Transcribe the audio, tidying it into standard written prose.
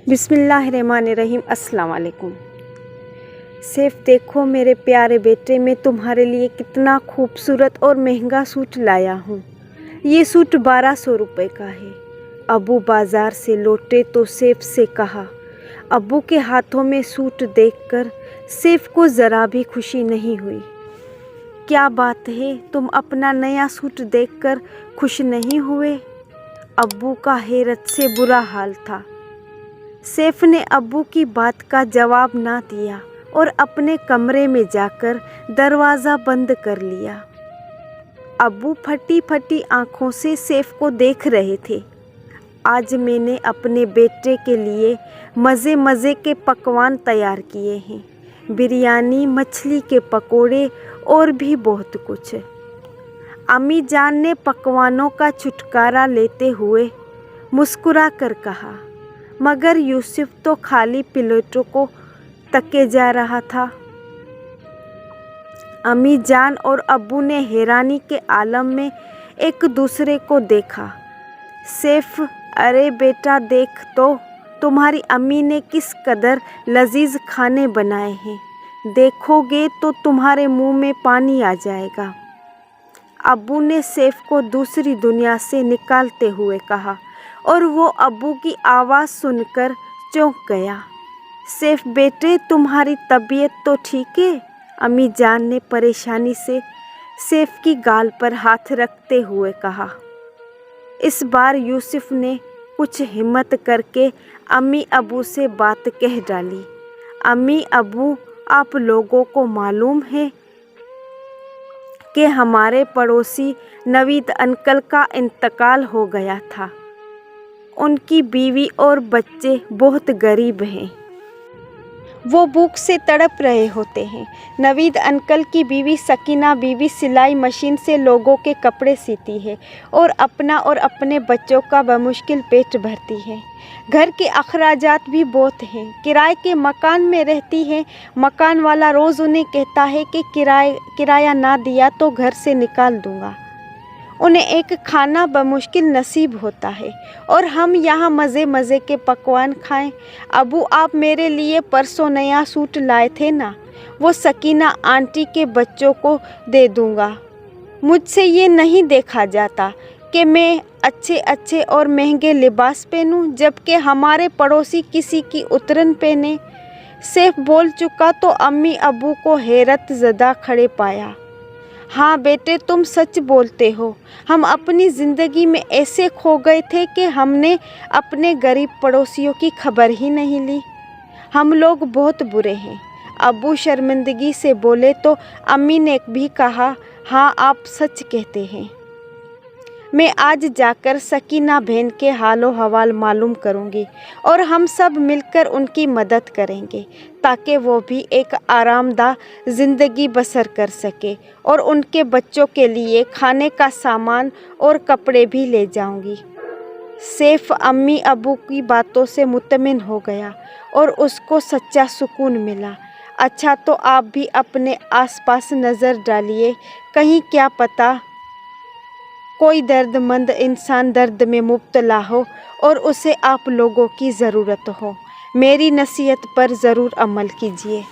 बिस्मिल्लाहिर्रहमानिर्रहीम। अस्सलाम वालेकुम। सैफ, देखो मेरे प्यारे बेटे, मैं तुम्हारे लिए कितना खूबसूरत और महंगा सूट लाया हूँ। ये सूट 1200 रुपये का है। अबू बाज़ार से लौटे तो सैफ से कहा। अबू के हाथों में सूट देखकर सैफ को ज़रा भी खुशी नहीं हुई। क्या बात है, तुम अपना नया सूट देखकर खुश नहीं हुए? अब्बू का हैरत से बुरा हाल था। सैफ ने अब्बू की बात का जवाब ना दिया और अपने कमरे में जाकर दरवाज़ा बंद कर लिया। अब्बू फटी फटी आँखों से सैफ को देख रहे थे। आज मैंने अपने बेटे के लिए मज़े मज़े के पकवान तैयार किए हैं, बिरयानी, मछली के पकोड़े और भी बहुत कुछ। अम्मी जान ने पकवानों का छुटकारा लेते हुए मुस्कुरा कर कहा, मगर यूसुफ तो खाली प्लेटों को तके जा रहा था। अम्मी जान और अब्बू ने हैरानी के आलम में एक दूसरे को देखा। सैफ, अरे बेटा देख तो, तुम्हारी अम्मी ने किस कदर लजीज खाने बनाए हैं, देखोगे तो तुम्हारे मुंह में पानी आ जाएगा। अब्बू ने सैफ को दूसरी दुनिया से निकालते हुए कहा और वो अब्बू की आवाज़ सुनकर चौंक गया। सैफ बेटे, तुम्हारी तबीयत तो ठीक है? अम्मी जान ने परेशानी से सैफ की गाल पर हाथ रखते हुए कहा। इस बार यूसुफ ने कुछ हिम्मत करके अम्मी अब्बू से बात कह डाली। अम्मी अब्बू, आप लोगों को मालूम है कि हमारे पड़ोसी नवीद अंकल का इंतकाल हो गया था। उनकी बीवी और बच्चे बहुत गरीब हैं, वो भूख से तड़प रहे होते हैं। नवीद अंकल की बीवी सकीना बीवी सिलाई मशीन से लोगों के कपड़े सीती है और अपना और अपने बच्चों का बमुश्किल पेट भरती है। घर के अखराजात भी बहुत हैं। किराए के मकान में रहती है। मकान वाला रोज़ उन्हें कहता है कि किराया ना दिया तो घर से निकाल दूंगा। उन्हें एक खाना बमुश्किल नसीब होता है और हम यहाँ मज़े मज़े के पकवान खाएं। अबू, आप मेरे लिए परसों नया सूट लाए थे ना, वो सकीना आंटी के बच्चों को दे दूँगा। मुझसे ये नहीं देखा जाता कि मैं अच्छे अच्छे और महंगे लिबास पहनूं, जबकि हमारे पड़ोसी किसी की उतरन पहने। सैफ बोल चुका तो अम्मी अबू को हैरत ज़दा खड़े पाया। हाँ बेटे, तुम सच बोलते हो। हम अपनी ज़िंदगी में ऐसे खो गए थे कि हमने अपने गरीब पड़ोसियों की खबर ही नहीं ली। हम लोग बहुत बुरे हैं। अबू शर्मिंदगी से बोले तो अम्मी ने भी कहा, हाँ आप सच कहते हैं। मैं आज जाकर सकीना बहन के हालो हवाल मालूम करूंगी और हम सब मिलकर उनकी मदद करेंगे ताकि वो भी एक आरामदाह ज़िंदगी बसर कर सके, और उनके बच्चों के लिए खाने का सामान और कपड़े भी ले जाऊंगी। सैफ अम्मी अबू की बातों से मुतमिन हो गया और उसको सच्चा सुकून मिला। अच्छा, तो आप भी अपने आसपास नज़र डालिए, कहीं क्या पता कोई दर्दमंद इंसान दर्द में मुब्तला हो और उसे आप लोगों की ज़रूरत हो। मेरी नसीहत पर ज़रूर अमल कीजिए।